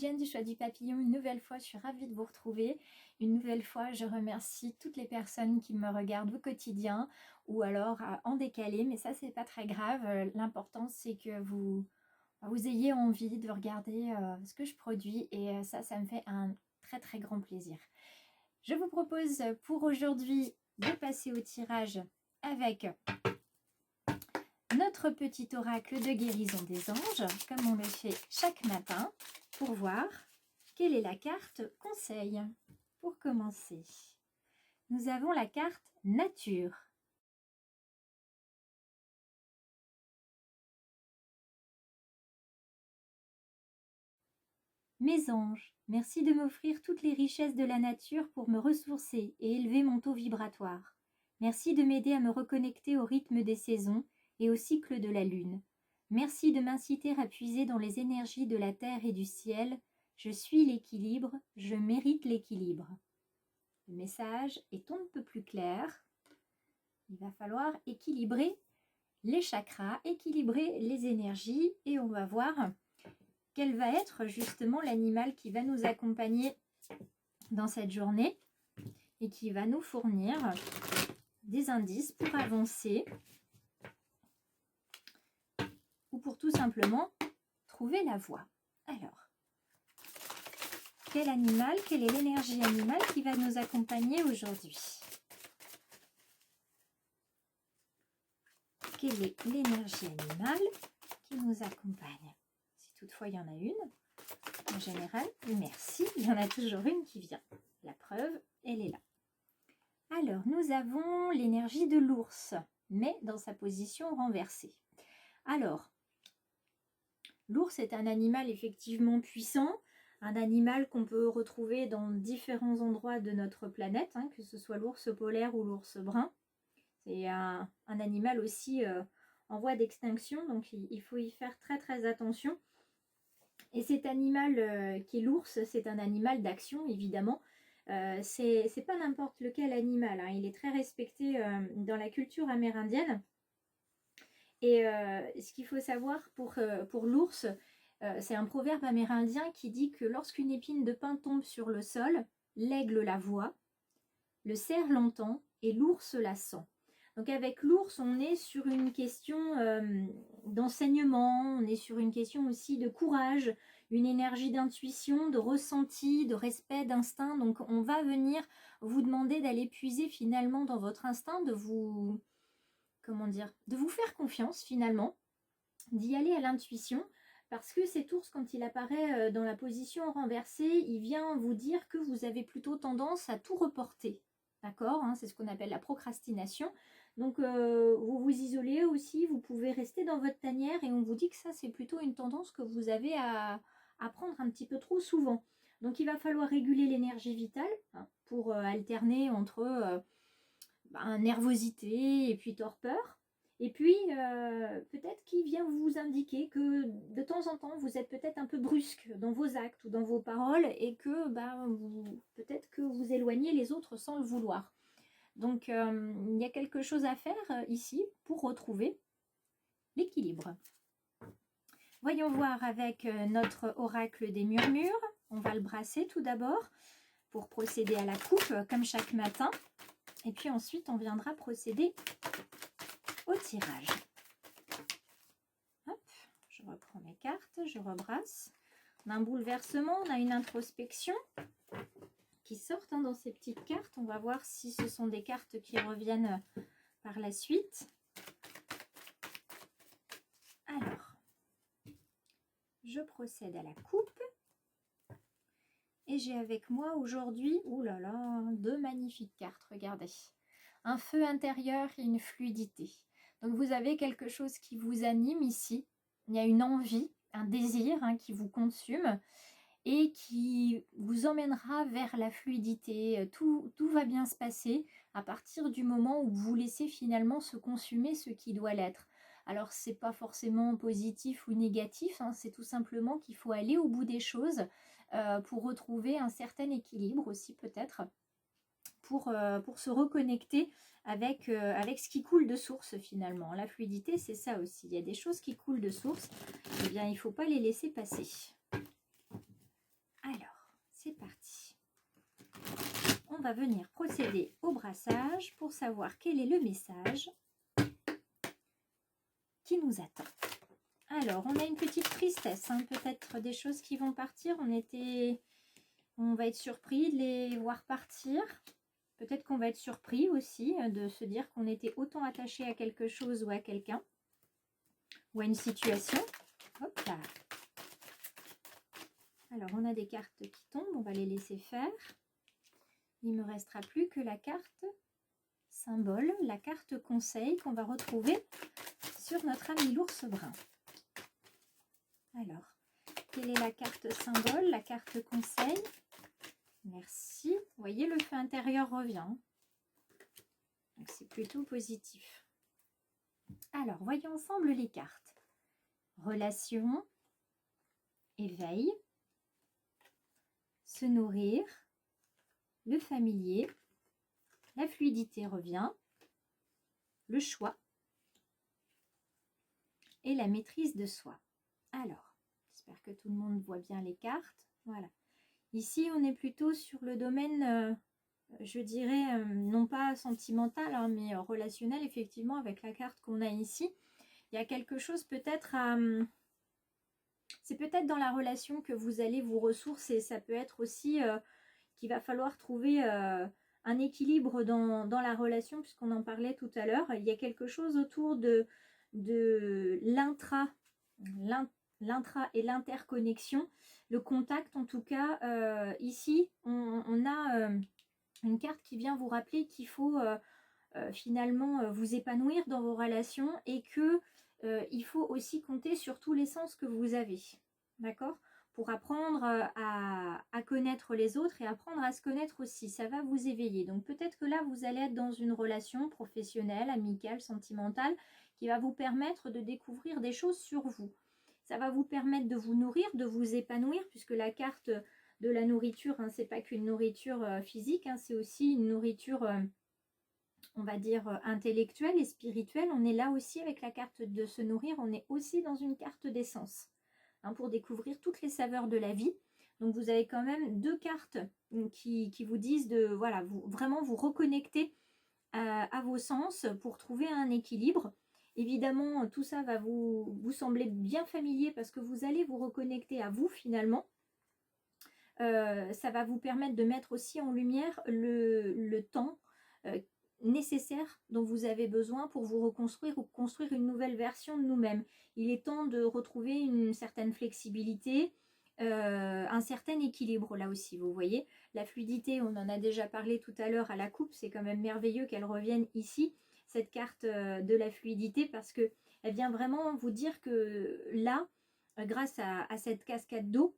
Diane du Choix du Papillon. Une nouvelle fois, je suis ravie de vous retrouver. Une nouvelle fois, je remercie toutes les personnes qui me regardent au quotidien ou alors en décalé, mais ça, c'est pas très grave. L'important, c'est que vous ayez envie de regarder ce que je produis et ça me fait un très très grand plaisir. Je vous propose pour aujourd'hui de passer au tirage avec notre petit oracle de guérison des anges, comme on le fait chaque matin, pour voir quelle est la carte conseil. Pour commencer, nous avons la carte nature. Mes anges, merci de m'offrir toutes les richesses de la nature pour me ressourcer et élever mon taux vibratoire. Merci de m'aider à me reconnecter au rythme des saisons et au cycle de la lune. Merci de m'inciter à puiser dans les énergies de la terre et du ciel. Je suis l'équilibre, je mérite l'équilibre. Le message est un peu plus clair. Il va falloir équilibrer les chakras, équilibrer les énergies et on va voir quel va être justement l'animal qui va nous accompagner dans cette journée et qui va nous fournir des indices pour avancer ou pour tout simplement trouver la voie. Alors, quel animal, quelle est l'énergie animale qui va nous accompagner aujourd'hui? Quelle est l'énergie animale qui nous accompagne? Si toutefois il y en a une, en général, merci, il y en a toujours une qui vient. La preuve, elle est là. Alors, nous avons l'énergie de l'ours, mais dans sa position renversée. Alors, l'ours est un animal effectivement puissant, un animal qu'on peut retrouver dans différents endroits de notre planète, hein, que ce soit l'ours polaire ou l'ours brun. C'est un animal aussi en voie d'extinction, donc il faut y faire très très attention. Et cet animal qui est l'ours, c'est un animal d'action évidemment. C'est pas n'importe lequel animal, hein. Il est très respecté dans la culture amérindienne. Et ce qu'il faut savoir pour l'ours, c'est un proverbe amérindien qui dit que lorsqu'une épine de pin tombe sur le sol, l'aigle la voit, le cerf l'entend et l'ours la sent. Donc avec l'ours, on est sur une question d'enseignement, on est sur une question aussi de courage, une énergie d'intuition, de ressenti, de respect, d'instinct. Donc on va venir vous demander d'aller puiser finalement dans votre instinct, de vous, de vous faire confiance finalement, d'y aller à l'intuition. Parce que cet ours, quand il apparaît dans la position renversée, il vient vous dire que vous avez plutôt tendance à tout reporter. D'accord, hein, c'est ce qu'on appelle la procrastination. Donc, vous vous isolez aussi, vous pouvez rester dans votre tanière et on vous dit que ça, c'est plutôt une tendance que vous avez à prendre un petit peu trop souvent. Donc, il va falloir réguler l'énergie vitale hein, pour alterner entre nervosité et puis torpeur. Et puis, peut-être qu'il vient vous indiquer que de temps en temps, vous êtes peut-être un peu brusque dans vos actes ou dans vos paroles et que peut-être que vous éloignez les autres sans le vouloir. Donc, il y a quelque chose à faire ici pour retrouver l'équilibre. Voyons voir avec notre oracle des murmures. On va le brasser tout d'abord pour procéder à la coupe comme chaque matin. Et puis ensuite, on viendra procéder au tirage. Hop, je reprends mes cartes, je rebrasse. On a un bouleversement, on a une introspection qui sortent dans ces petites cartes. On va voir si ce sont des cartes qui reviennent par la suite. Alors, je procède à la coupe. Et j'ai avec moi aujourd'hui, deux magnifiques cartes, regardez. Un feu intérieur et une fluidité. Donc vous avez quelque chose qui vous anime ici. Il y a une envie, un désir hein, qui vous consume et qui vous emmènera vers la fluidité. Tout va bien se passer à partir du moment où vous laissez finalement se consumer ce qui doit l'être. Alors c'est pas forcément positif ou négatif, hein, c'est tout simplement qu'il faut aller au bout des choses pour retrouver un certain équilibre aussi peut-être, pour se reconnecter avec ce qui coule de source finalement. La fluidité c'est ça aussi, il y a des choses qui coulent de source, eh bien il ne faut pas les laisser passer. on va venir procéder au brassage pour savoir quel est le message qui nous attend. Alors, on a une petite tristesse, hein, peut-être des choses qui vont partir. On va être surpris de les voir partir. Peut-être qu'on va être surpris aussi de se dire qu'on était autant attaché à quelque chose ou à quelqu'un ou à une situation. Hop là. Alors, on a des cartes qui tombent, on va les laisser faire. Il ne me restera plus que la carte symbole, la carte conseil qu'on va retrouver sur notre ami l'ours brun. Alors, quelle est la carte symbole, la carte conseil? Merci. Vous voyez, le feu intérieur revient. Donc, c'est plutôt positif. Alors, voyons ensemble les cartes. Relation, éveil, se nourrir, le familier, la fluidité revient, le choix et la maîtrise de soi. Alors, j'espère que tout le monde voit bien les cartes. Voilà. Ici, on est plutôt sur le domaine, je dirais, non pas sentimental, hein, mais relationnel, effectivement, avec la carte qu'on a ici. Il y a quelque chose peut-être à... c'est peut-être dans la relation que vous allez vous ressourcer. Ça peut être aussi qu'il va falloir trouver un équilibre dans la relation, puisqu'on en parlait tout à l'heure. Il y a quelque chose autour de l'intra et l'interconnexion, le contact en tout cas. Ici, on a une carte qui vient vous rappeler qu'il faut finalement vous épanouir dans vos relations et que il faut aussi compter sur tous les sens que vous avez, d'accord, pour apprendre à connaître les autres et apprendre à se connaître aussi. Ça va vous éveiller. Donc peut-être que là, vous allez être dans une relation professionnelle, amicale, sentimentale, qui va vous permettre de découvrir des choses sur vous. Ça va vous permettre de vous nourrir, de vous épanouir, puisque la carte de la nourriture, hein, c'est pas qu'une nourriture physique, hein, c'est aussi une nourriture... on va dire intellectuelle et spirituelle. On est là aussi avec la carte de se nourrir, on est aussi dans une carte d'essence, hein, pour découvrir toutes les saveurs de la vie. Donc vous avez quand même deux cartes qui vous disent de voilà, vraiment vous reconnecter à vos sens pour trouver un équilibre. Évidemment, tout ça va vous sembler bien familier parce que vous allez vous reconnecter à vous finalement. Ça va vous permettre de mettre aussi en lumière le temps nécessaire dont vous avez besoin pour vous reconstruire ou construire une nouvelle version de nous-mêmes. Il est temps de retrouver une certaine flexibilité, un certain équilibre là aussi, vous voyez. La fluidité, on en a déjà parlé tout à l'heure à la coupe, c'est quand même merveilleux qu'elle revienne ici, cette carte de la fluidité, parce que elle vient vraiment vous dire que là, grâce à cette cascade d'eau,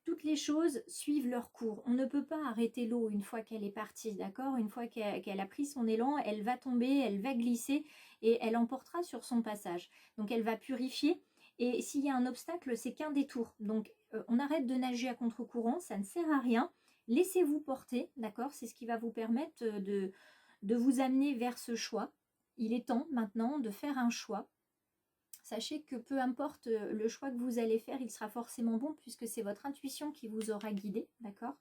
toutes les choses suivent leur cours. On ne peut pas arrêter l'eau une fois qu'elle est partie, d'accord? Une fois qu'elle a pris son élan, elle va tomber, elle va glisser et elle emportera sur son passage. Donc elle va purifier et s'il y a un obstacle, c'est qu'un détour. Donc on arrête de nager à contre-courant, ça ne sert à rien. Laissez-vous porter, d'accord? C'est ce qui va vous permettre de vous amener vers ce choix. Il est temps maintenant de faire un choix. Sachez que peu importe le choix que vous allez faire, il sera forcément bon puisque c'est votre intuition qui vous aura guidé, d'accord?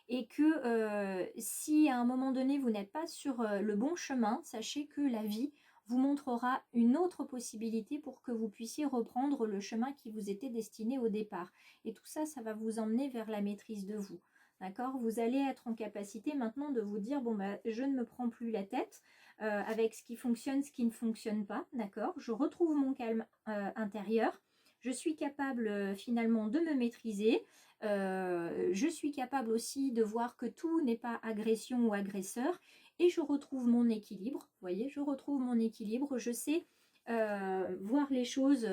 Et que si à un moment donné vous n'êtes pas sur le bon chemin, sachez que la vie vous montrera une autre possibilité pour que vous puissiez reprendre le chemin qui vous était destiné au départ. Et tout ça, ça va vous emmener vers la maîtrise de vous. D'accord? Vous allez être en capacité maintenant de vous dire, bon, bah, je ne me prends plus la tête avec ce qui fonctionne, ce qui ne fonctionne pas. D'accord? Je retrouve mon calme intérieur. Je suis capable finalement de me maîtriser. Je suis capable aussi de voir que tout n'est pas agression ou agresseur. Et je retrouve mon équilibre. Vous voyez, je retrouve mon équilibre. Je sais voir les choses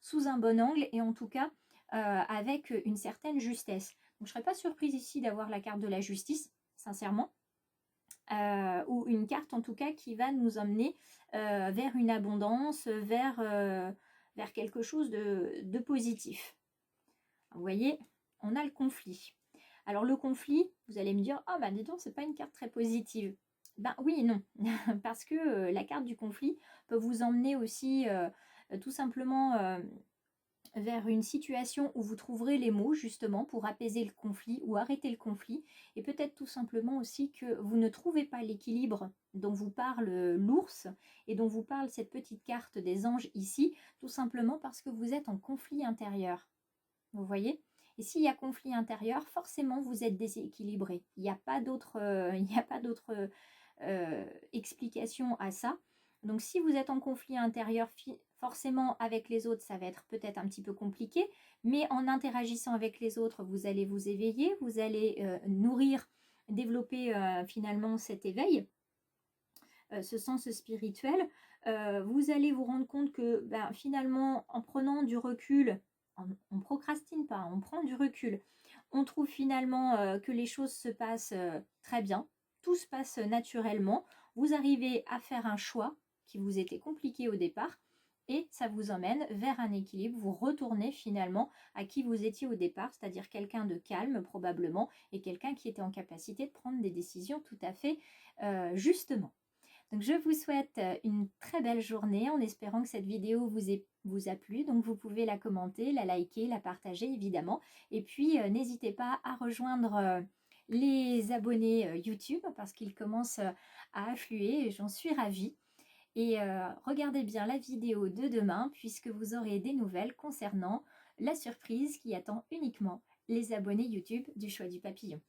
sous un bon angle et en tout cas avec une certaine justesse. Donc, je ne serais pas surprise ici d'avoir la carte de la justice, sincèrement, ou une carte en tout cas qui va nous emmener vers une abondance, vers quelque chose de positif. Vous voyez, on a le conflit. Alors le conflit, vous allez me dire, ah bah dis donc, c'est pas une carte très positive. Ben oui et non, parce que la carte du conflit peut vous emmener aussi tout simplement vers une situation où vous trouverez les mots justement pour apaiser le conflit ou arrêter le conflit, et peut-être tout simplement aussi que vous ne trouvez pas l'équilibre dont vous parle l'ours et dont vous parle cette petite carte des anges ici, tout simplement parce que vous êtes en conflit intérieur. Vous voyez? Et s'il y a conflit intérieur, forcément vous êtes déséquilibré. Il n'y a pas d'autre explication à ça. Donc si vous êtes en conflit intérieur, forcément avec les autres, ça va être peut-être un petit peu compliqué, mais en interagissant avec les autres, vous allez vous éveiller, vous allez nourrir, développer finalement cet éveil, ce sens spirituel. Vous allez vous rendre compte que finalement, en prenant du recul, on procrastine pas, on prend du recul, on trouve finalement que les choses se passent très bien, tout se passe naturellement, vous arrivez à faire un choix qui vous était compliqué au départ, et ça vous emmène vers un équilibre, vous retournez finalement à qui vous étiez au départ, c'est-à-dire quelqu'un de calme probablement, et quelqu'un qui était en capacité de prendre des décisions tout à fait justement. Donc je vous souhaite une très belle journée en espérant que cette vidéo vous a plu. Donc vous pouvez la commenter, la liker, la partager évidemment. Et puis n'hésitez pas à rejoindre les abonnés YouTube parce qu'ils commencent à affluer et j'en suis ravie. Et regardez bien la vidéo de demain puisque vous aurez des nouvelles concernant la surprise qui attend uniquement les abonnés YouTube du Choix du Papillon.